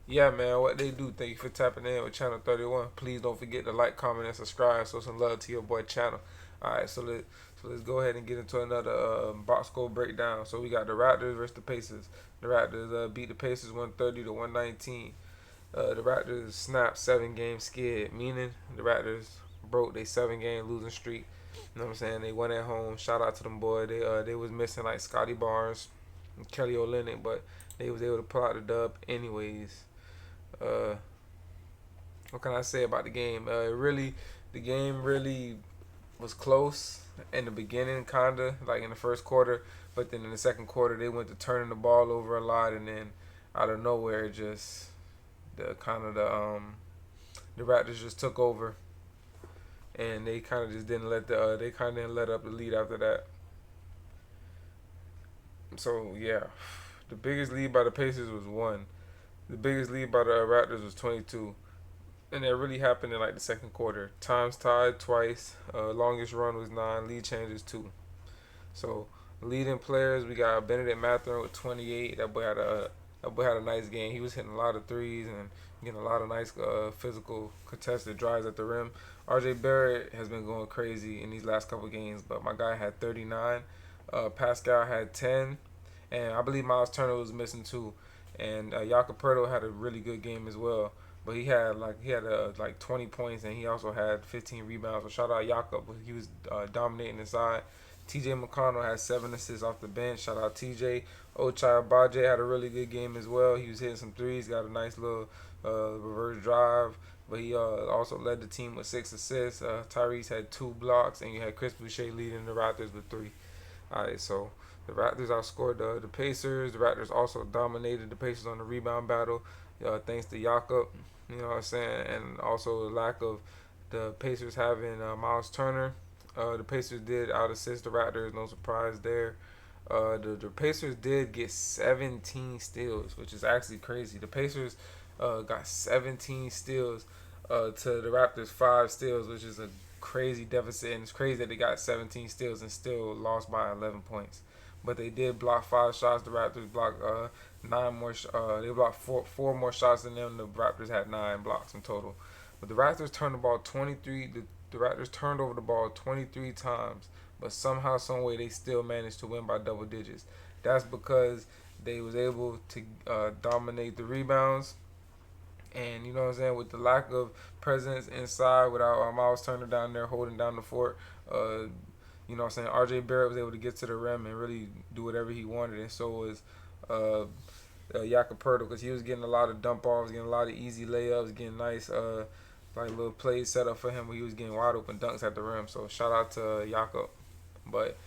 Yeah, man, what they do. Thank you for tapping in with Channel 31. Please don't forget to like, comment, and subscribe. So some love to your boy channel. All right, so let's go ahead and get into another box score breakdown. So we got the Raptors versus the Pacers. The Raptors beat the Pacers 130 to 119. The Raptors snapped 7 game skid, meaning the Raptors broke their 7 game losing streak. You know what I'm saying? They won at home. Shout out to them boys. They was missing like Scotty Barnes, and Kelly Olynyk, but they was able to pull out the dub anyways. Uh, what can I say about the game? The game really was close in the beginning, kinda like in the first quarter, but then in the second quarter they went to turning the ball over a lot, and then out of nowhere, just the Raptors just took over, and they kind of just didn't let they kind of didn't let up the lead after that. So yeah, the biggest lead by the Pacers was 1. The biggest lead by the Raptors was 22. And that really happened in like the second quarter. Times tied twice. Longest run was 9. Lead changes 2. So leading players, we got Benedict Mathurin with 28. That boy had a nice game. He was hitting a lot of threes and getting a lot of nice physical contested drives at the rim. R.J. Barrett has been going crazy in these last couple games, but my guy had 39. Pascal had 10, and I believe Miles Turner was missing too. And Jakob Poeltl had a really good game as well. But he had like 20 points, and he also had 15 rebounds. So shout out Jakob. He was dominating inside. TJ McConnell had 7 assists off the bench. Shout out TJ. Ochai Baje had a really good game as well. He was hitting some threes, got a nice little reverse drive. But he also led the team with 6 assists. Tyrese had 2 blocks, and you had Chris Boucher leading the Raptors with 3. All right, so the Raptors outscored the Pacers. The Raptors also dominated the Pacers on the rebound battle, thanks to Jakob. You know what I'm saying, and also the lack of the Pacers having Miles Turner. The Pacers did out assist the Raptors, no surprise there. The Pacers did get 17 steals, which is actually crazy. The Pacers got 17 steals to the Raptors 5 steals, which is a crazy deficit, and it's crazy that they got 17 steals and still lost by 11 points. But they did block 5 shots. The Raptors blocked 9 more. They blocked four more shots than them. The Raptors had 9 blocks in total. But the Raptors turned the ball 23. The Raptors turned over the ball 23 times, but somehow, some way, they still managed to win by double digits. That's because they was able to dominate the rebounds, and you know what I'm saying, with the lack of presence inside, without Miles Turner down there holding down the fort. You know what I'm saying, R.J. Barrett was able to get to the rim and really do whatever he wanted, and so was Jakob Poeltl, because he was getting a lot of dump offs, getting a lot of easy layups, getting nice like little plays set up for him where he was getting wide open dunks at the rim. So shout out to Jakob. But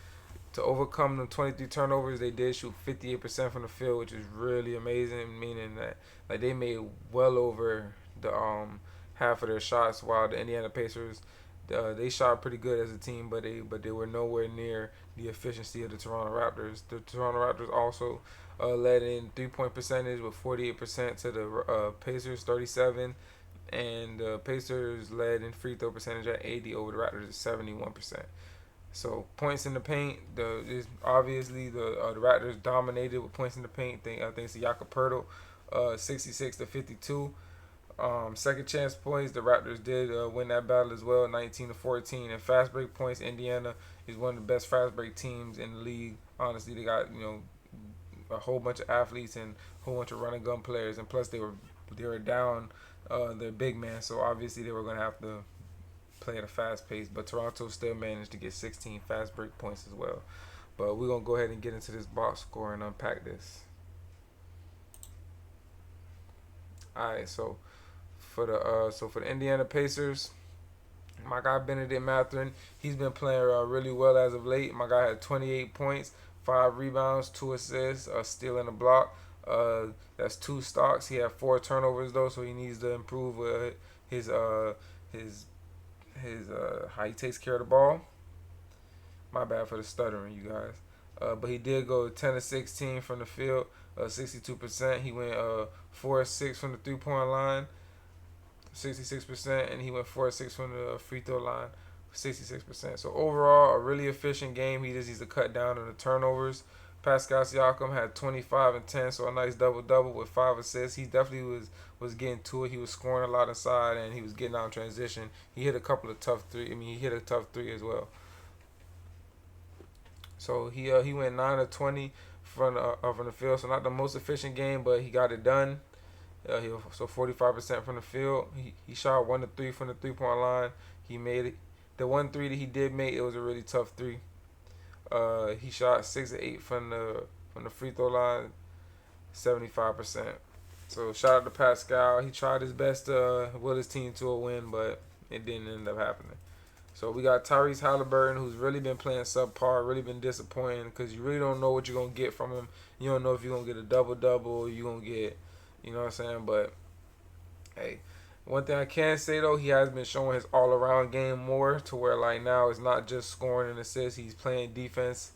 to overcome the 23 turnovers, they did shoot 58% from the field, which is really amazing. Meaning that like they made well over the half of their shots, while the Indiana Pacers they shot pretty good as a team, but they were nowhere near the efficiency of the Toronto Raptors. The Toronto Raptors also led in 3-point percentage with 48% to the Pacers 37, and the Pacers led in free throw percentage at 80 over the Raptors at 71%. So points in the paint, obviously the Raptors dominated with points in the paint. Thanks to Jakob Poeltl, 66 to 52. Second chance points, the Raptors did win that battle as well, 19 to 14. And fast break points, Indiana is one of the best fast break teams in the league. Honestly, they got a whole bunch of athletes and a whole bunch of run and gun players, and plus they were down their big man, so obviously they were gonna have to play at a fast pace. But Toronto still managed to get 16 fast break points as well. But we're gonna go ahead and get into this box score and unpack this. All right, so for the Indiana Pacers, my guy Benedict Mathurin, he's been playing really well as of late. My guy had 28 points, 5 rebounds, 2 assists, a steal and a block. That's 2 stocks. He had 4 turnovers though, so he needs to improve his his how he takes care of the ball. My bad for the stuttering, you guys. But he did go 10 to 16 from the field, 62%. He went 4 or 6 from the 3-point line, 66%, and he went 4 or 6 from the free throw line, 66%. So overall, a really efficient game. He just needs to cut down on the turnovers. Pascal Siakam had 25 and 10, so a nice double double with 5 assists. He definitely was getting to it. He was scoring a lot inside, and he was getting out in transition. He hit a couple of tough three. I mean, he hit a tough three as well. So he went 9 of 20 from the field. So not the most efficient game, but he got it done. So 45% from the field. He shot 1 of 3 from the 3 point line. He made it. The 1 3 that he did make, it was a really tough three. He shot 6 of 8 from the free throw line, 75%. So shout out to Pascal. He tried his best to will his team to a win, but it didn't end up happening. So we got Tyrese Halliburton, who's really been playing subpar, really been disappointing because you really don't know what you're gonna get from him. You don't know if you're gonna get a double double, you're gonna get, you know what I'm saying. But hey, one thing I can say though, he has been showing his all around game more to where like now it's not just scoring and assists, he's playing defense.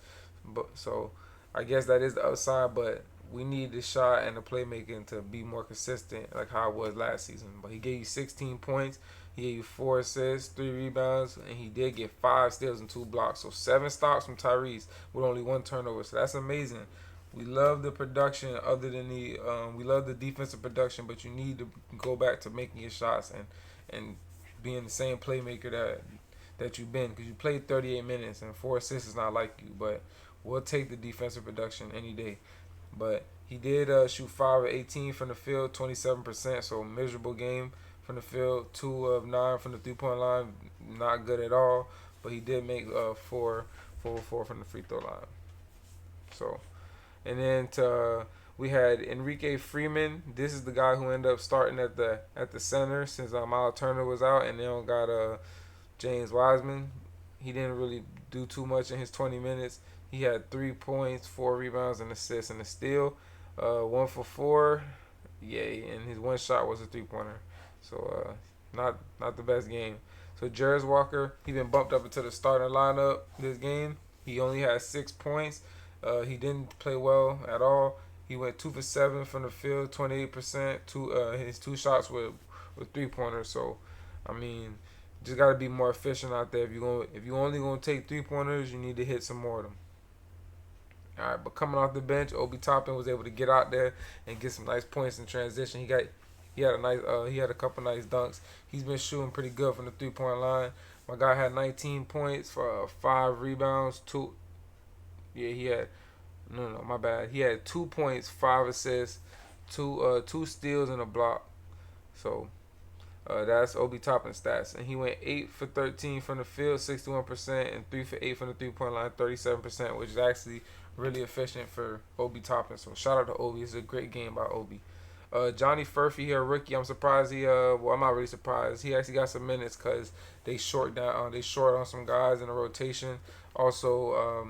But so I guess that is the upside, but we need the shot and the playmaking to be more consistent like how it was last season. But he gave you 16 points, he gave you 4 assists, 3 rebounds, and he did get 5 steals and 2 blocks. So 7 stops from Tyrese with only 1 turnover. So that's amazing. We love the production other than we love the defensive production, but you need to go back to making your shots and being the same playmaker that you've been, because you played 38 minutes and 4 assists is not like you, but we'll take the defensive production any day. But he did shoot 5 of 18 from the field, 27%, so miserable game from the field. 2 of 9 from the 3 point line, not good at all, but he did make 4 from the free throw line. So. And then we had Enrique Freeman. This is the guy who ended up starting at the center since Miles Turner was out, and then got James Wiseman. He didn't really do too much in his 20 minutes. He had 3 points, 4 rebounds, and assists, and a steal. 1 for 4, yay! And his one shot was a 3-pointer. So not the best game. So Jarris Walker, he been bumped up into the starting lineup this game. He only had 6 points. He didn't play well at all. He went 2 for 7 from the field, 28%. His 2 shots were 3-pointers. So, I mean, just gotta be more efficient out there. If you only gonna take 3-pointers, you need to hit some more of them. All right, but coming off the bench, Obi Toppin was able to get out there and get some nice points in transition. He had a couple nice dunks. He's been shooting pretty good from the 3-point line. My guy had 19 points for 5 rebounds, 2. Yeah, he had my bad. He had 2 points, 5 assists, 2 steals and a block. So that's Obi Toppin's stats. And he went 8 for 13 from the field, 61%, and 3 for 8 from the 3-point line, 37%, which is actually really efficient for Obi Toppin. So shout out to Obi. It's a great game by Obi. Johnny Furphy here, rookie. I'm surprised I'm not really surprised. He actually got some minutes because they short on some guys in the rotation. Also,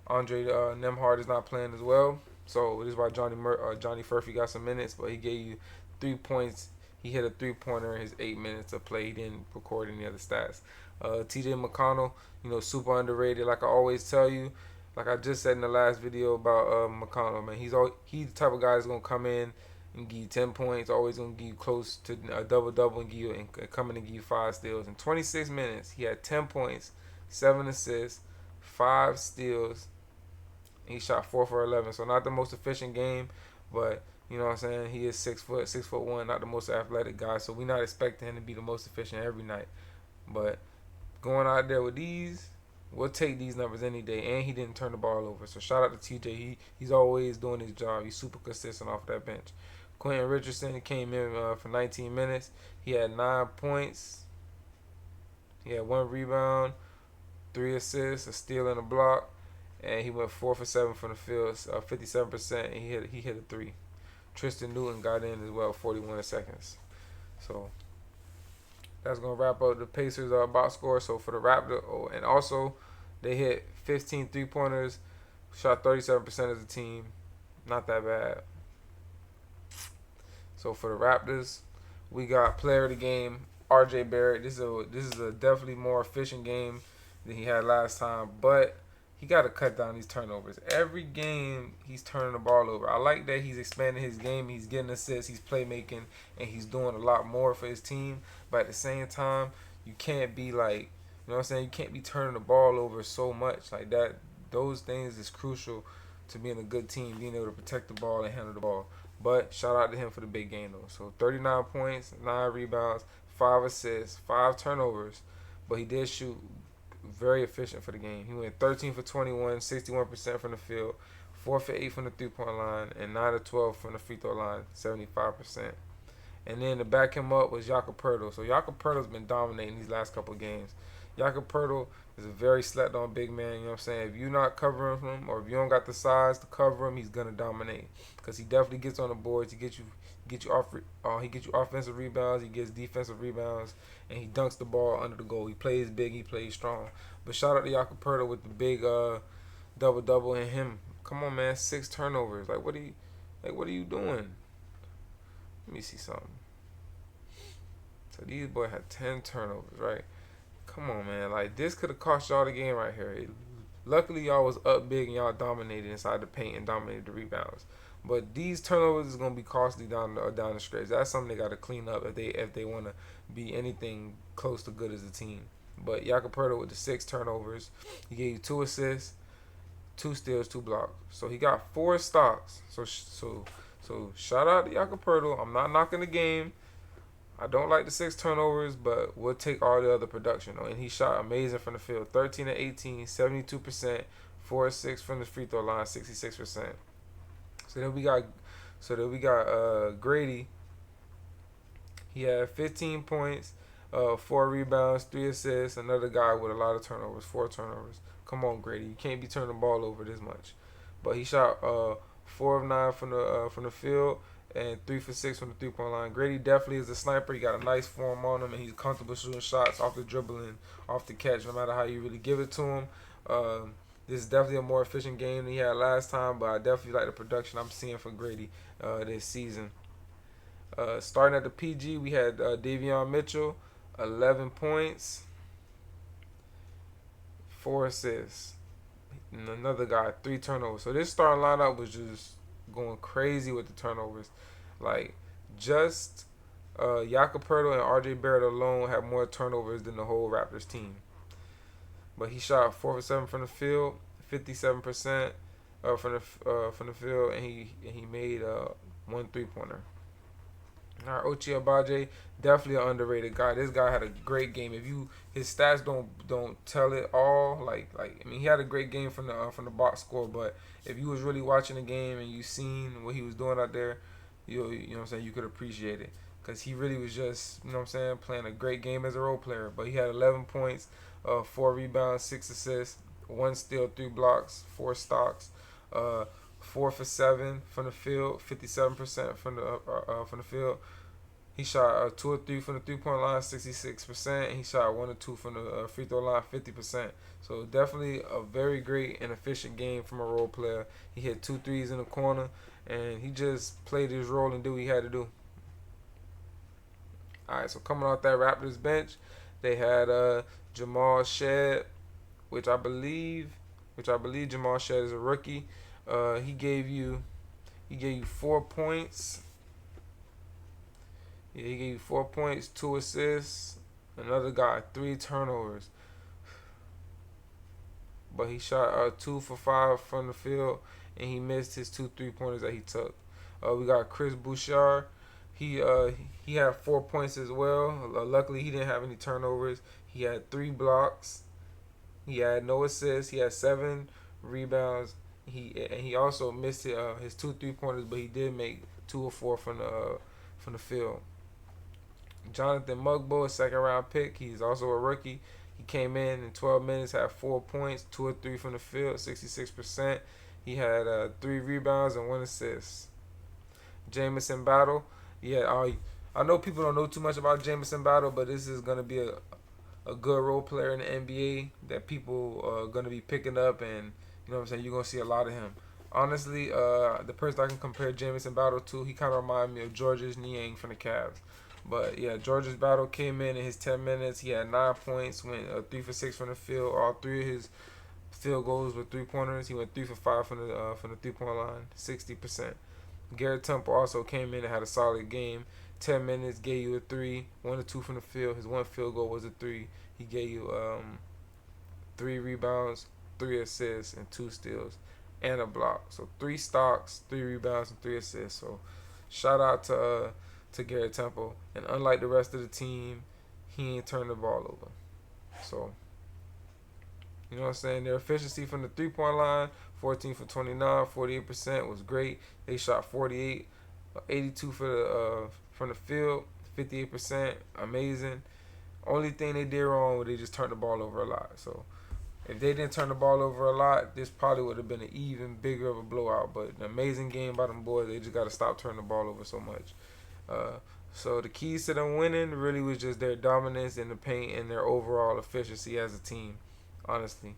Andre Nembhard is not playing as well, so this is why Johnny Furphy got some minutes. But he gave you 3 points. He hit a 3-pointer in his 8 minutes of play. He didn't record any other stats. T.J. McConnell, super underrated. Like I always tell you, like I just said in the last video about McConnell, man, he's the type of guy that's gonna come in and give you 10 points, always gonna give you close to a double double and come in and give you 5 steals. In 26 minutes, he had 10 points, 7 assists, 5 steals. He shot 4 for 11, so not the most efficient game, but you know what I'm saying. He is 6'1", not the most athletic guy, so we're not expecting him to be the most efficient every night. But going out there with these, we'll take these numbers any day. And he didn't turn the ball over, so shout out to TJ. He's always doing his job. He's super consistent off that bench. Quentin Richardson came in for 19 minutes. He had 9 points. He had 1 rebound, 3 assists, a steal, and a block. And he went 4 for 7 from the field, 57%, and he hit a 3. Tristan Newton got in as well, 41 seconds. So that's gonna wrap up the Pacers box score. So for the Raptors, and also they hit 15 3-pointers, shot 37% as a team, not that bad. So for the Raptors, we got player of the game, R.J. Barrett. This is a definitely more efficient game than he had last time, but he got to cut down these turnovers. Every game, he's turning the ball over. I like that he's expanding his game. He's getting assists. He's playmaking, and he's doing a lot more for his team. But at the same time, you can't be like, you know what I'm saying? You can't be turning the ball over so much like that. Those things is crucial to being a good team, being able to protect the ball and handle the ball. But shout out to him for the big game though. So 39 points, 9 rebounds, 5 assists, 5 turnovers, but he did shoot very efficient for the game. He went 13 for 21, 61% from the field, 4 for 8 from the 3-point line, and 9 to 12 from the free throw line, 75%. And then to back him up was Jakob Poeltl. So Jakob Poeltl's been dominating these last couple of games. Jakob Poeltl is a very slept on big man. You know what I'm saying? If you're not covering him, or if you don't got the size to cover him, he's gonna dominate because he definitely gets on the boards. He gets you off. He gets you offensive rebounds. He gets defensive rebounds, and he dunks the ball under the goal. He plays big. He plays strong. But shout out to Jakob Poeltl with the big double double and him. Come on, man, 6 turnovers. What are you doing? Let me see something. So these boys had 10 turnovers, right? Come on, man. This could have cost y'all the game right here. Luckily, y'all was up big and y'all dominated inside the paint and dominated the rebounds. But these turnovers is gonna be costly down the stretch. That's something they got to clean up if they want to be anything close to good as a team. But Jakob Poeltl with the 6 turnovers, he gave you 2 assists, 2 steals, 2 blocks. So he got 4 stocks. So shout out to Jakob Poeltl. I'm not knocking the game. I don't like the 6 turnovers, but we'll take all the other production. And he shot amazing from the field. 13 to 18, 72%, 4 or 6 from the free throw line, 66%. So then we got Grady. He had 15 points, 4 rebounds, 3 assists. Another guy with a lot of turnovers, 4 turnovers. Come on, Grady. You can't be turning the ball over this much. But he shot 4 of 9 from the field and 3 for 6 from the 3-point line. Grady definitely is a sniper. He got a nice form on him, and he's comfortable shooting shots off the dribbling, off the catch, no matter how you really give it to him. This is definitely a more efficient game than he had last time, but I definitely like the production I'm seeing for Grady this season. Starting at the PG, we had Davion Mitchell, 11 points, 4 assists. And another guy, 3 turnovers. So this starting lineup was just going crazy with the turnovers. Just Jakob Poeltl and RJ Barrett alone had more turnovers than the whole Raptors team. But he shot 4 for 7 from the field, 57% from the field, and he made 1 3-pointer. All right, Ochai Agbaji, definitely an underrated guy. This guy had a great game. His stats don't tell it all. He had a great game from the box score. But if you was really watching the game and you seen what he was doing out there, you know what I'm saying, you could appreciate it because he really was just playing a great game as a role player. But he had 11 points, 4 rebounds, 6 assists, 1 steal, 3 blocks, 4 stocks. 4 for 7 from the field, 57% from the field. He shot 2 or 3 from the 3-point line, 66%. And he shot 1 or 2 from the free throw line, 50%. So definitely a very great and efficient game from a role player. He hit 2 threes in the corner, and he just played his role and did what he had to do. All right, so coming off that Raptors bench, they had Jamal Shead, which I believe Jamal Shead is a rookie. He gave you 4 points. Yeah, he gave you 4 points, 2 assists. Another guy, 3 turnovers. But he shot 2 for 5 from the field, and he missed his 2 3-pointers that he took. We got Chris Bouchard. He had 4 points as well. Luckily, he didn't have any turnovers. He had 3 blocks. He had no assists. He had 7 rebounds. He also missed his 2 3-pointers, but he did make 2 or 4 from the field. Jonathan Mugbo, a 2nd-round pick. He's also a rookie. He came in 12 minutes, had 4 points, 2 or 3 from the field, 66%. He had 3 rebounds and 1 assist. Jamison Battle. Yeah, I know people don't know too much about Jamison Battle, but this is gonna be a good role player in the NBA that people are gonna be picking up, and you know what I'm saying, you're gonna see a lot of him. Honestly, the person I can compare Jamison Battle to, he kind of reminds me of Georges Niang from the Cavs. But yeah, Georges Battle came in his 10 minutes. He had 9 points, went 3 for 6 from the field. All 3 of his field goals were 3-pointers. He went 3 for 5 from the 3-point line, 60%. Garrett Temple also came in and had a solid game. 10 minutes, gave you a 3, 1 or 2 from the field. His 1 field goal was a 3. He gave you 3 rebounds, 3 assists, and 2 steals. and a block. So 3 stocks, 3 rebounds, and 3 assists. So shout out to Garrett Temple. And unlike the rest of the team, he ain't turned the ball over. So you know what I'm saying? Their efficiency from the 3-point line, 14 for 29, 48% was great. They shot 48, 82 for the from the field, 58%, amazing. Only thing they did wrong was they just turned the ball over a lot. So if they didn't turn the ball over a lot, this probably would have been an even bigger of a blowout. But an amazing game by them boys. They just got to stop turning the ball over so much. So the keys to them winning really was just their dominance in the paint and their overall efficiency as a team, honestly.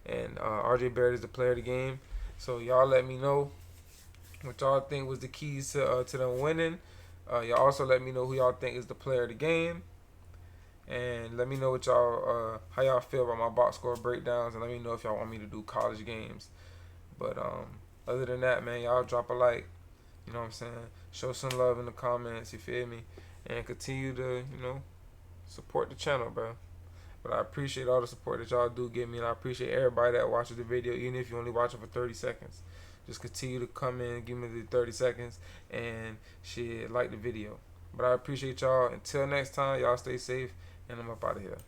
And RJ Barrett is the player of the game. So y'all let me know what y'all think was the keys to them winning. Y'all also let me know who y'all think is the player of the game. And let me know what y'all how y'all feel about my box score breakdowns, and let me know if y'all want me to do college games. But other than that, man, y'all drop a like. You know what I'm saying? Show some love in the comments. You feel me? And continue to support the channel, bro. But I appreciate all the support that y'all do give me, and I appreciate everybody that watches the video, even if you only watch it for 30 seconds. Just continue to come in, give me the 30 seconds, and shit, like the video. But I appreciate y'all. Until next time, y'all stay safe, and I'm up out of here.